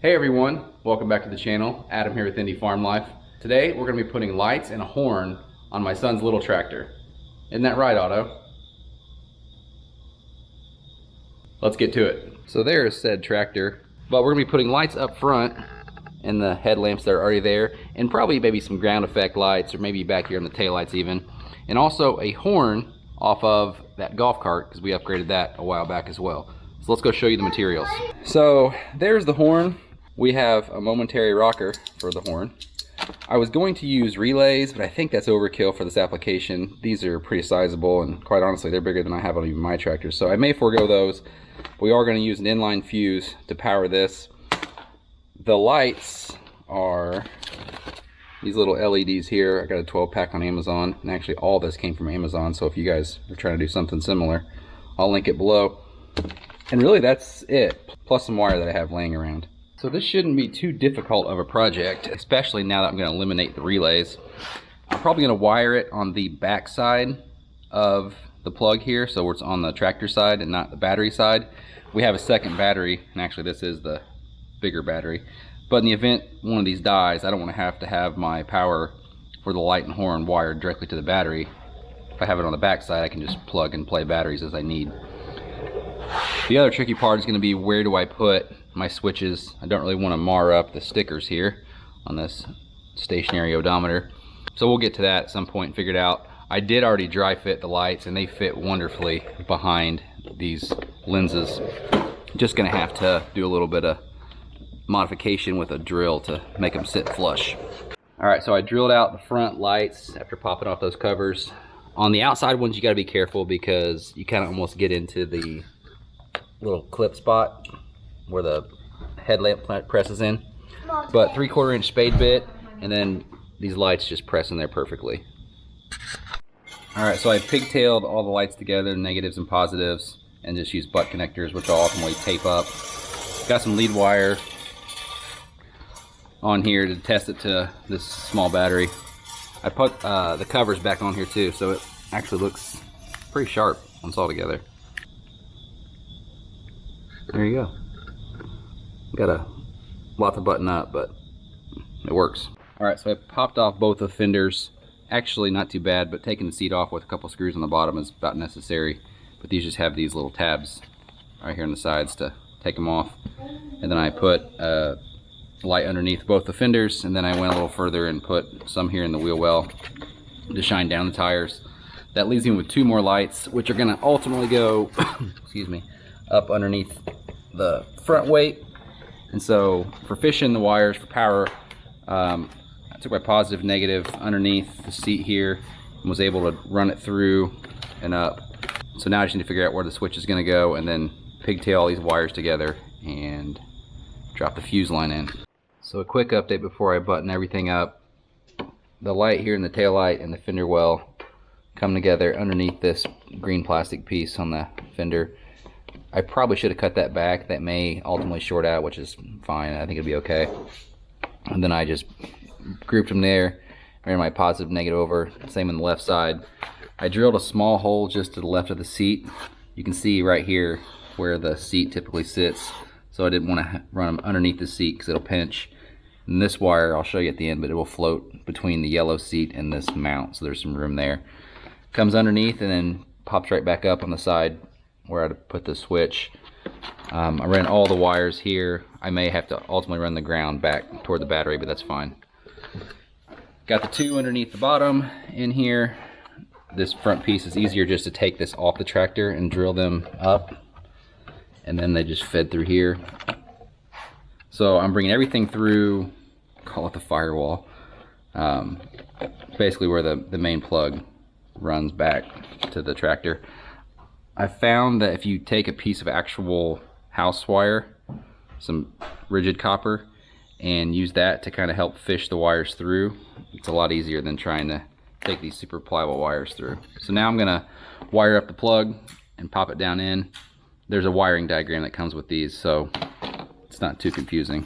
Hey everyone, welcome back to the channel. Adam here with Indie Farm Life. Today we're going to be putting lights and a horn on my son's little tractor. Isn't that right, Otto? Let's get to it. So there's said tractor, but we're going to be putting lights up front and the headlamps that are already there, and probably maybe some ground effect lights, or maybe back here on the taillights even, and also a horn off of that golf cart because we upgraded that a while back as well. So let's go show you the materials. So there's the horn. We have a momentary rocker for the horn. I was going to use relays, but I think that's overkill for this application. These are pretty sizable, and quite honestly, they're bigger than I have on even my tractors. So I may forego those. We are going to use an inline fuse to power this. The lights are these little LEDs here. I got a 12-pack on Amazon, and actually all this came from Amazon. So if you guys are trying to do something similar, I'll link it below. And really, that's it, plus some wire that I have laying around. So this shouldn't be too difficult of a project, especially now that I'm going to eliminate the relays. I'm probably going to wire it on the back side of the plug here, so it's on the tractor side and not the battery side. We have a second battery, and actually this is the bigger battery. But in the event one of these dies, I don't want to have my power for the light and horn wired directly to the battery. If I have it on the back side, I can just plug and play batteries as I need. The other tricky part is going to be, where do I put my switches? I don't really want to mar up the stickers here on this stationary odometer, so we'll get to that at some point and figure it out. I did already dry fit the lights, and they fit wonderfully behind these lenses. Just going to have to do a little bit of modification with a drill to make them sit flush. Alright, so I drilled out the front lights after popping off those covers. On the outside ones, you got to be careful because you kind of almost get into the little clip spot where the headlamp presses in. But 3/4 inch spade bit, and then these lights just press in there perfectly. Alright, so I pigtailed all the lights together, negatives and positives, and just used butt connectors, which I'll ultimately tape up. Got some lead wire on here to test it to this small battery. I put the covers back on here too, so it actually looks pretty sharp once all together. There you go. Got a lot to button up, but it works. Alright, so I popped off both the fenders. Actually not too bad, but taking the seat off with a couple screws on the bottom is about necessary. But these just have these little tabs right here on the sides to take them off. And then I put a light underneath both the fenders, and then I went a little further and put some here in the wheel well to shine down the tires. That leaves me with two more lights, which are going to ultimately go excuse me, up underneath the front weight. And so for fishing the wires for power, I took my positive negative underneath the seat here and was able to run it through and up. So now I just need to figure out where the switch is going to go, and then pigtail all these wires together and drop the fuse line in. So a quick update before I button everything up. The light here in the tail light and the fender well come together underneath this green plastic piece on the fender. I probably should have cut that back. That may ultimately short out, which is fine. I think it'll be okay. And then I just grouped them there, ran my positive negative over, same on the left side. I drilled a small hole just to the left of the seat. You can see right here where the seat typically sits, so I didn't want to run them underneath the seat because it'll pinch. And this wire, I'll show you at the end, but it will float between the yellow seat and this mount, so there's some room there. Comes underneath and then pops right back up on the side where I'd put the switch. I ran all the wires here. I may have to ultimately run the ground back toward the battery, but that's fine. Got the two underneath the bottom in here. This front piece is easier just to take this off the tractor and drill them up, and then they just fed through here. So I'm bringing everything through, call it the firewall, basically where the main plug runs back to the tractor. I found that if you take a piece of actual house wire, some rigid copper, and use that to kind of help fish the wires through, it's a lot easier than trying to take these super pliable wires through. So now I'm gonna wire up the plug and pop it down in. There's a wiring diagram that comes with these, so it's not too confusing.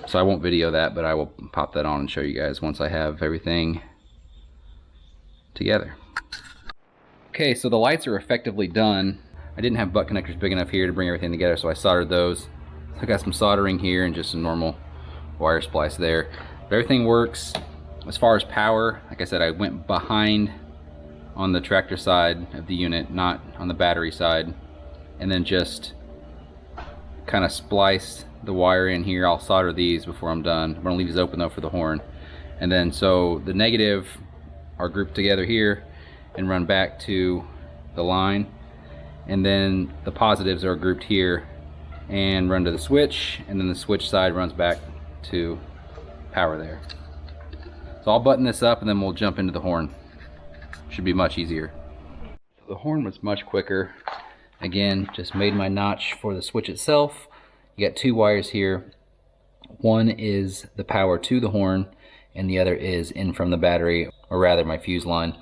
So I won't video that, but I will pop that on and show you guys once I have everything together. Okay, so the lights are effectively done. I didn't have butt connectors big enough here to bring everything together, so I soldered those. I got some soldering here and just a normal wire splice there. But everything works. As far as power, like I said, I went behind on the tractor side of the unit, not on the battery side, and then just kind of spliced the wire in here. I'll solder these before I'm done. I'm gonna leave these open though for the horn. And then so the negative are grouped together here and run back to the line, and then the positives are grouped here and run to the switch, and then the switch side runs back to power there. So I'll button this up and then we'll jump into the horn. Should be much easier. The horn was much quicker. Again, just made my notch for the switch itself. You got two wires here. One is the power to the horn and the other is in from the battery, or rather my fuse line.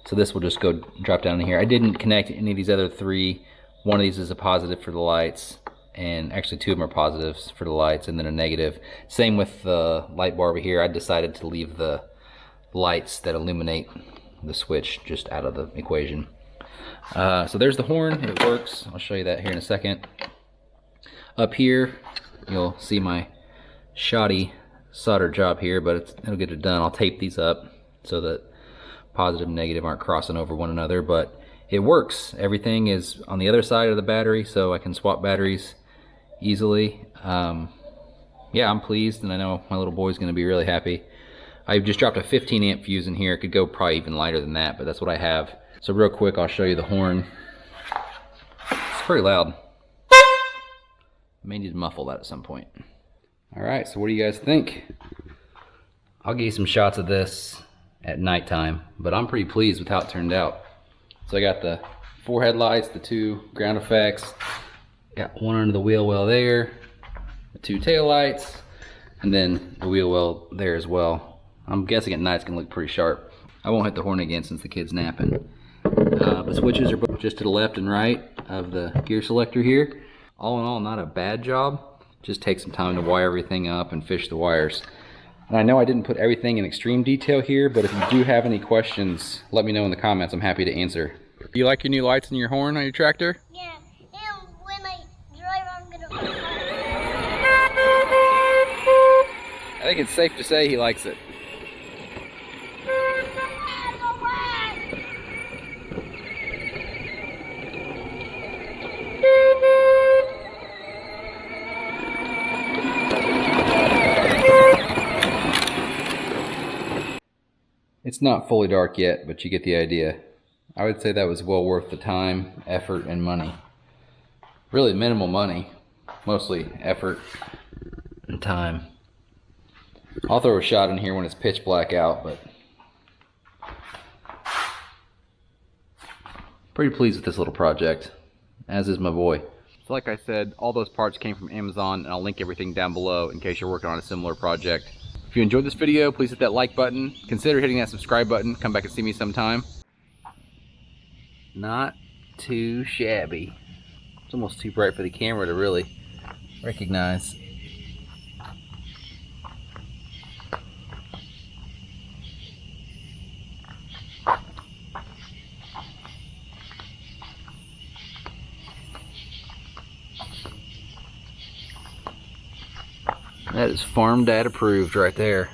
So this will just go drop down in here. I didn't connect any of these other three. One of these is a positive for the lights, and actually two of them are positives for the lights and then a negative. Same with the light bar over here. I decided to leave the lights that illuminate the switch just out of the equation. So there's the horn. It works. I'll show you that here in a second. Up here you'll see my shoddy solder job here, but it'll get it done. I'll tape these up so that positive and negative aren't crossing over one another, but it works. Everything is on the other side of the battery, so I can swap batteries easily. Yeah, I'm pleased, and I know my little boy's gonna be really happy. I just dropped a 15 amp fuse in here. It could go probably even lighter than that, but that's what I have. So real quick, I'll show you the horn. It's pretty loud. I may need to muffle that at some point. All right, so what do you guys think? I'll give you some shots of this at nighttime, but I'm pretty pleased with how it turned out. So I got the 4 headlights, the 2 ground effects, got one under the wheel well there, the 2 tail lights, and then the wheel well there as well. I'm guessing at night it's gonna look pretty sharp. I won't hit the horn again since the kid's napping. The switches are both just to the left and right of the gear selector here. All in all, not a bad job. Just take some time to wire everything up and fish the wires. And I know I didn't put everything in extreme detail here, but if you do have any questions, let me know in the comments. I'm happy to answer. You like your new lights and your horn on your tractor? Yeah, and when I drive, I'm gonna... I think it's safe to say he likes it. It's not fully dark yet, but you get the idea. I would say that was well worth the time, effort, and money. Really minimal money, mostly effort and time. I'll throw a shot in here when it's pitch black out, but pretty pleased with this little project, as is my boy. So like I said, all those parts came from Amazon, and I'll link everything down below in case you're working on a similar project. If you enjoyed this video, please hit that like button. Consider hitting that subscribe button. Come back and see me sometime. Not too shabby. It's almost too bright for the camera to really recognize. That is Farm Dad approved right there.